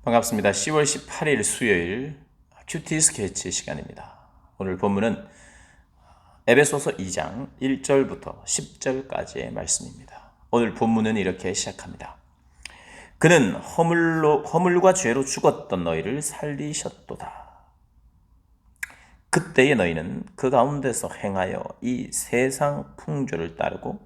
반갑습니다. 10월 18일 수요일 큐티 스케치 시간입니다. 오늘 본문은 에베소서 2장 1절부터 10절까지의 말씀입니다. 오늘 본문은 이렇게 시작합니다. 그는 허물과 죄로 죽었던 너희를 살리셨도다. 그때의 너희는 그 가운데서 행하여 이 세상 풍조를 따르고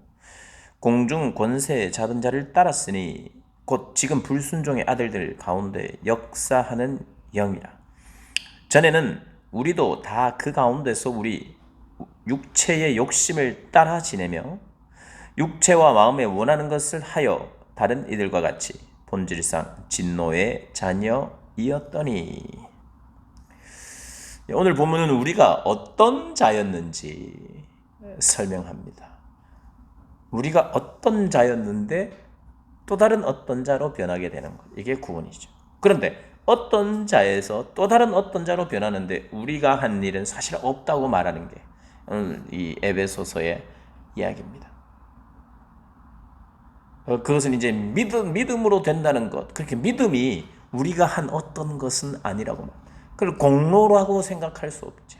공중 권세 잡은 자를 따랐으니 곧 지금 불순종의 아들들 가운데 역사하는 영이라. 전에는 우리도 다 그 가운데서 우리 육체의 욕심을 따라 지내며 육체와 마음에 원하는 것을 하여 다른 이들과 같이 본질상 진노의 자녀이었더니. 오늘 본문은 우리가 어떤 자였는지 설명합니다. 우리가 어떤 자였는데 또 다른 어떤 자로 변하게 되는 것, 이게 구원이죠. 그런데 어떤 자에서 또 다른 어떤 자로 변하는데 우리가 한 일은 사실 없다고 말하는 게 오늘 이 에베소서의 이야기입니다. 그것은 이제 믿음으로 된다는 것, 그렇게 믿음이 우리가 한 어떤 것은 아니라고 말합니다. 그걸 공로라고 생각할 수 없죠.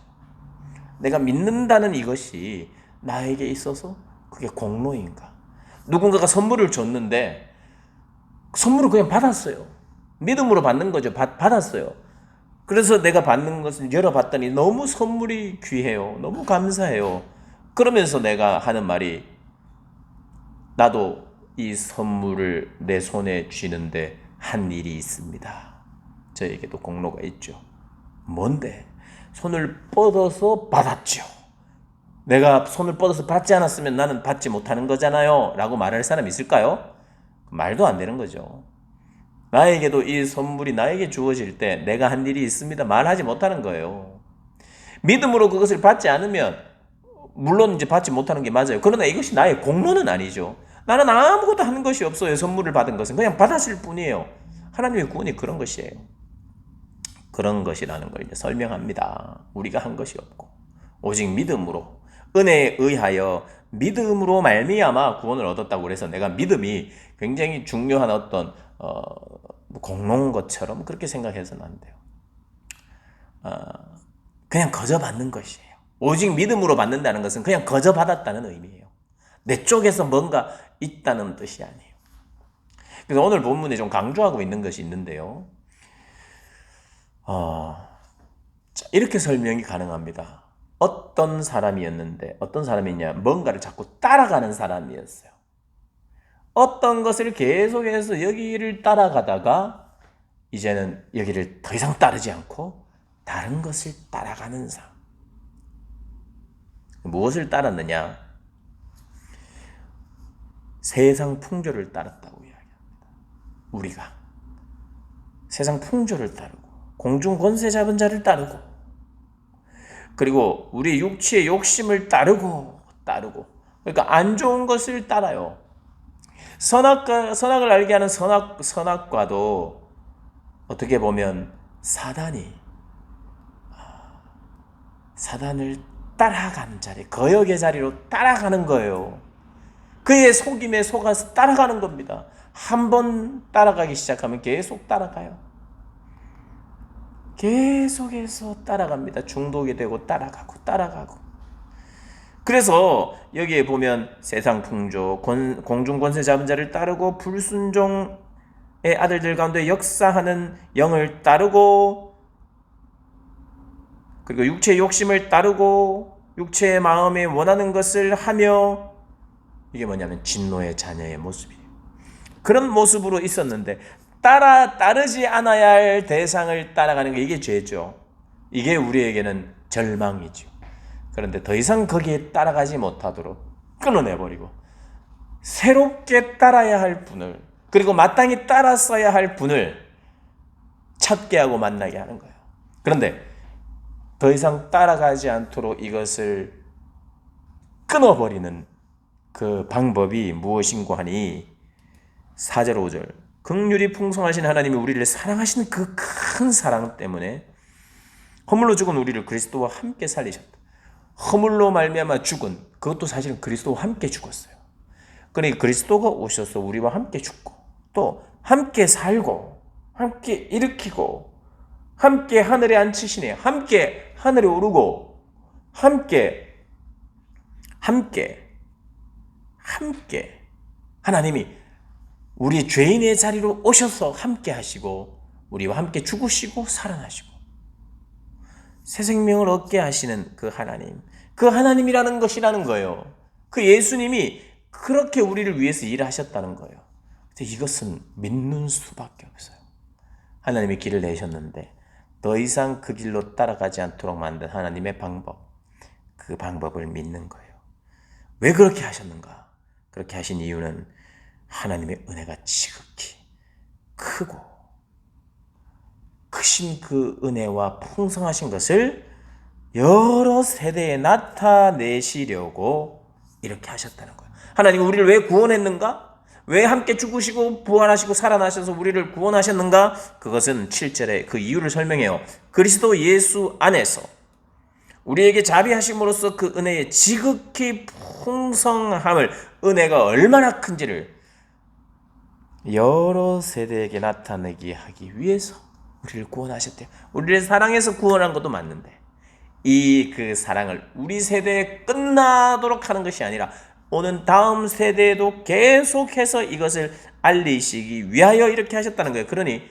내가 믿는다는 이것이 나에게 있어서 그게 공로인가? 누군가가 선물을 줬는데 선물을 그냥 받았어요. 믿음으로 받는 거죠. 받았어요. 그래서 내가 받는 것을 열어봤더니 너무 선물이 귀해요. 너무 감사해요. 그러면서 내가 하는 말이, 나도 이 선물을 내 손에 쥐는데 한 일이 있습니다. 저에게도 공로가 있죠. 뭔데? 손을 뻗어서 받았죠. 내가 손을 뻗어서 받지 않았으면 나는 받지 못하는 거잖아요 라고 말할 사람이 있을까요? 말도 안 되는 거죠. 나에게도 이 선물이 나에게 주어질 때 내가 한 일이 있습니다 말하지 못하는 거예요. 믿음으로 그것을 받지 않으면 물론 이제 받지 못하는 게 맞아요. 그러나 이것이 나의 공로는 아니죠. 나는 아무것도 하는 것이 없어요. 선물을 받은 것은 그냥 받았을 뿐이에요. 하나님의 구원이 그런 것이에요. 그런 것이라는 걸 이제 설명합니다. 우리가 한 것이 없고 오직 믿음으로, 은혜에 의하여 믿음으로 말미암아 구원을 얻었다고 그래서 내가 믿음이 굉장히 중요한 어떤 공로인 것처럼 그렇게 생각해서는 안 돼요. 그냥 거저 받는 것이에요. 오직 믿음으로 받는다는 것은 그냥 거저 받았다는 의미예요. 내 쪽에서 뭔가 있다는 뜻이 아니에요. 그래서 오늘 본문에 좀 강조하고 있는 것이 있는데요. 이렇게 설명이 가능합니다. 어떤 사람이었는데, 어떤 사람이냐, 뭔가를 자꾸 따라가는 사람이었어요. 어떤 것을 계속해서 여기를 따라가다가 이제는 여기를 더 이상 따르지 않고 다른 것을 따라가는 사람. 무엇을 따랐느냐? 세상 풍조를 따랐다고 이야기합니다. 우리가 세상 풍조를 따르고 공중 권세 잡은 자를 따르고 그리고 우리 육체의 욕심을 따르고 그러니까 안 좋은 것을 따라요. 선악을 알게 하는 선악과도 어떻게 보면 사단을 따라가는 자리, 거역의 자리로 따라가는 거예요. 그의 속임에 속아서 따라가는 겁니다. 한 번 따라가기 시작하면 계속 따라가요. 계속해서 따라갑니다. 중독이 되고 따라가고. 그래서 여기에 보면 세상 풍조, 공중 권세 잡은 자를 따르고 불순종의 아들들 가운데 역사하는 영을 따르고 그리고 육체의 욕심을 따르고 육체의 마음에 원하는 것을 하며, 이게 뭐냐면 진노의 자녀의 모습이에요. 그런 모습으로 있었는데 따르지 않아야 할 대상을 따라가는 게 이게 죄죠. 이게 우리에게는 절망이죠. 그런데 더 이상 거기에 따라가지 못하도록 끊어내버리고 새롭게 따라야 할 분을, 그리고 마땅히 따랐어야 할 분을 찾게 하고 만나게 하는 거예요. 그런데 더 이상 따라가지 않도록 이것을 끊어버리는 그 방법이 무엇인고 하니 4절 5절 긍휼이 풍성하신 하나님이 우리를 사랑하시는 그 큰 사랑 때문에 허물로 죽은 우리를 그리스도와 함께 살리셨다. 허물로 말미암아 죽은 그것도 사실은 그리스도와 함께 죽었어요. 그러니까 그리스도가 오셔서 우리와 함께 죽고 또 함께 살고 함께 일으키고 함께 하늘에 앉히시네. 함께 하늘에 오르고 함께 하나님이 우리 죄인의 자리로 오셔서 함께 하시고 우리와 함께 죽으시고 살아나시고 새 생명을 얻게 하시는 그 하나님, 그 하나님이라는 것이라는 거예요. 그 예수님이 그렇게 우리를 위해서 일하셨다는 거예요. 이것은 믿는 수밖에 없어요. 하나님이 길을 내셨는데 더 이상 그 길로 따라가지 않도록 만든 하나님의 방법, 그 방법을 믿는 거예요. 왜 그렇게 하셨는가? 그렇게 하신 이유는 하나님의 은혜가 지극히 크고 크신 그 은혜와 풍성하신 것을 여러 세대에 나타내시려고 이렇게 하셨다는 거예요. 하나님이 우리를 왜 구원했는가? 왜 함께 죽으시고 부활하시고 살아나셔서 우리를 구원하셨는가? 그것은 7절에 그 이유를 설명해요. 그리스도 예수 안에서 우리에게 자비하심으로써 그 은혜의 지극히 풍성함을, 은혜가 얼마나 큰지를 여러 세대에게 나타내게 하기 위해서 우리를 구원하셨대요. 우리를 사랑해서 구원한 것도 맞는데 이 그 사랑을 우리 세대에 끝나도록 하는 것이 아니라 오는 다음 세대에도 계속해서 이것을 알리시기 위하여 이렇게 하셨다는 거예요. 그러니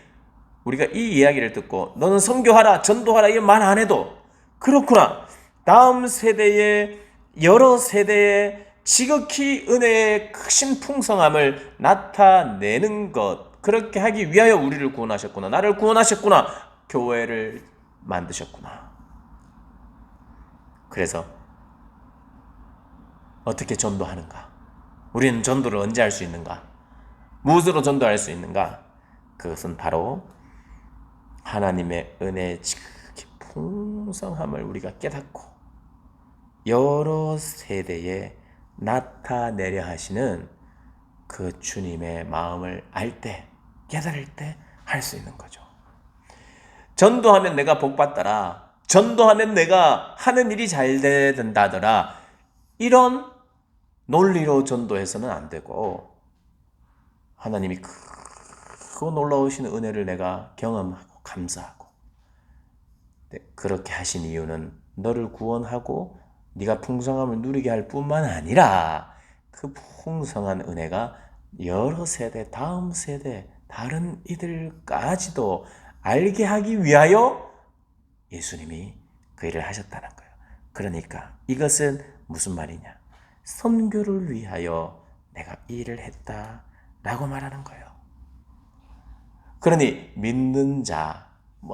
우리가 이 이야기를 듣고 너는 선교하라, 전도하라 이 말 안 해도 그렇구나. 다음 세대에 여러 세대에 지극히 은혜의 크신 풍성함을 나타내는 것, 그렇게 하기 위하여 우리를 구원하셨구나. 나를 구원하셨구나. 교회를 만드셨구나. 그래서 어떻게 전도하는가? 우리는 전도를 언제 할 수 있는가? 무엇으로 전도할 수 있는가? 그것은 바로 하나님의 은혜의 지극히 풍성함을 우리가 깨닫고 여러 세대에 나타내려 하시는 그 주님의 마음을 알 때, 깨달을 때 할 수 있는 거죠. 전도하면 내가 복받더라. 전도하면 내가 하는 일이 잘 된다더라. 이런 논리로 전도해서는 안 되고 하나님이 크고 놀라우신 은혜를 내가 경험하고 감사하고 그렇게 하신 이유는 너를 구원하고 네가 풍성함을 누리게 할 뿐만 아니라 그 풍성한 은혜가 여러 세대, 다음 세대, 다른 이들까지도 알게 하기 위하여 예수님이 그 일을 하셨다는 거예요. 그러니까 이것은 무슨 말이냐? 선교를 위하여 내가 이 일을 했다라고 말하는 거예요. 그러니 믿는 자,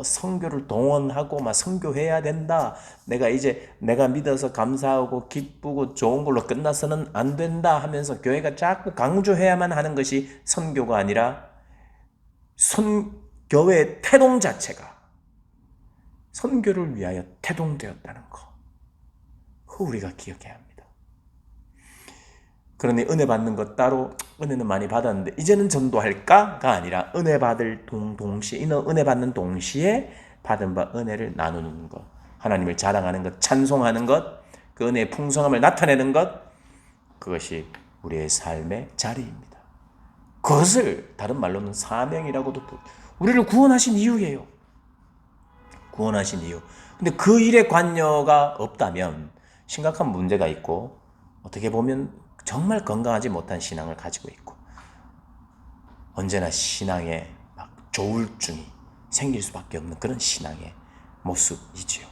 선교를 동원하고 선교해야 된다. 내가 믿어서 감사하고 기쁘고 좋은 걸로 끝나서는 안 된다 하면서 교회가 자꾸 강조해야만 하는 것이 선교가 아니라 교회의 태동 자체가 선교를 위하여 태동되었다는 거. 그거 우리가 기억해야 합니다. 그러니 은혜 받는 것 따로, 은혜는 많이 받았는데 이제는 전도할까가 아니라 은혜 받을 동시에, 은혜 받는 동시에 받은 바 은혜를 나누는 것, 하나님을 자랑하는 것, 찬송하는 것, 그 은혜의 풍성함을 나타내는 것, 그것이 우리의 삶의 자리입니다. 그것을 다른 말로는 사명이라고도 우리를 구원하신 이유예요. 구원하신 이유. 근데 그 일에 관여가 없다면 심각한 문제가 있고 어떻게 보면 정말 건강하지 못한 신앙을 가지고 있고 언제나 신앙에 조울증이 생길 수밖에 없는 그런 신앙의 모습이지요.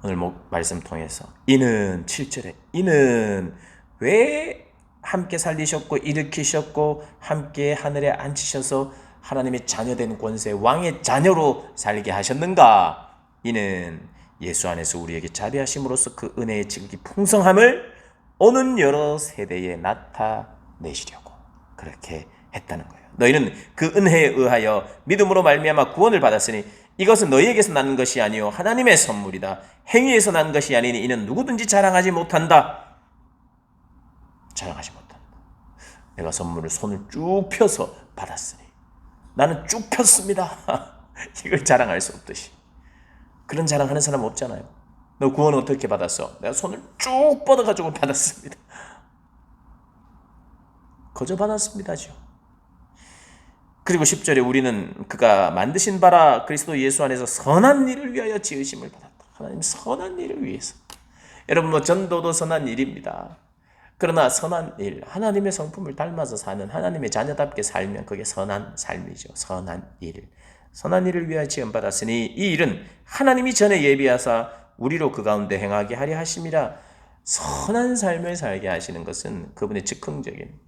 오늘 말씀 통해서 이는 7절에 이는 왜 함께 살리셨고 일으키셨고 함께 하늘에 앉히셔서 하나님의 자녀된 권세 왕의 자녀로 살게 하셨는가? 이는 예수 안에서 우리에게 자비하심으로써 그 은혜의 지극히 풍성함을 오는 여러 세대에 나타내시려고 그렇게 했다는 거예요. 너희는 그 은혜에 의하여 믿음으로 말미암아 구원을 받았으니 이것은 너희에게서 난 것이 아니요 하나님의 선물이다. 행위에서 난 것이 아니니 이는 누구든지 자랑하지 못한다. 자랑하지 못한다. 내가 선물을 손을 쭉 펴서 받았으니 나는 쭉 폈습니다. 이걸 자랑할 수 없듯이. 그런 자랑하는 사람 없잖아요. 너 구원 어떻게 받았어? 내가 손을 쭉 뻗어가지고 받았습니다. 거저 받았습니다죠. 그리고 10절에 우리는 그가 만드신 바라 그리스도 예수 안에서 선한 일을 위하여 지으심을 받았다. 하나님 선한 일을 위해서. 여러분 뭐 전도도 선한 일입니다. 그러나 선한 일, 하나님의 성품을 닮아서 사는 하나님의 자녀답게 살면 그게 선한 삶이죠. 선한 일. 선한 일을 위하여 지음받았으니 이 일은 하나님이 전에 예비하사 우리로 그 가운데 행하게 하려 하심이라. 선한 삶을 살게 하시는 것은 그분의 즉흥적인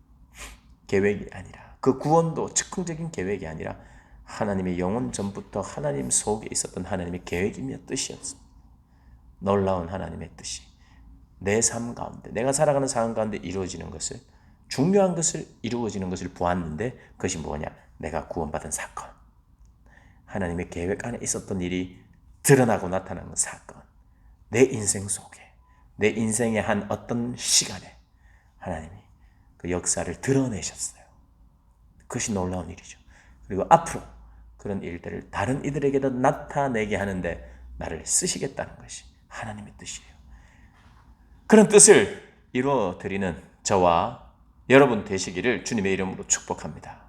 계획이 아니라, 그 구원도 즉흥적인 계획이 아니라 하나님의 영원 전부터 하나님 속에 있었던 하나님의 계획이며 뜻이었습니다. 놀라운 하나님의 뜻이 내 삶 가운데, 내가 살아가는 삶 가운데 이루어지는 것을, 중요한 것을 이루어지는 것을 보았는데 그것이 뭐냐? 내가 구원받은 사건, 하나님의 계획 안에 있었던 일이 드러나고 나타나는 사건, 내 인생 속에, 내 인생의 한 어떤 시간에 하나님이 그 역사를 드러내셨어요. 그것이 놀라운 일이죠. 그리고 앞으로 그런 일들을 다른 이들에게도 나타내게 하는데 나를 쓰시겠다는 것이 하나님의 뜻이에요. 그런 뜻을 이루어 드리는 저와 여러분 되시기를 주님의 이름으로 축복합니다.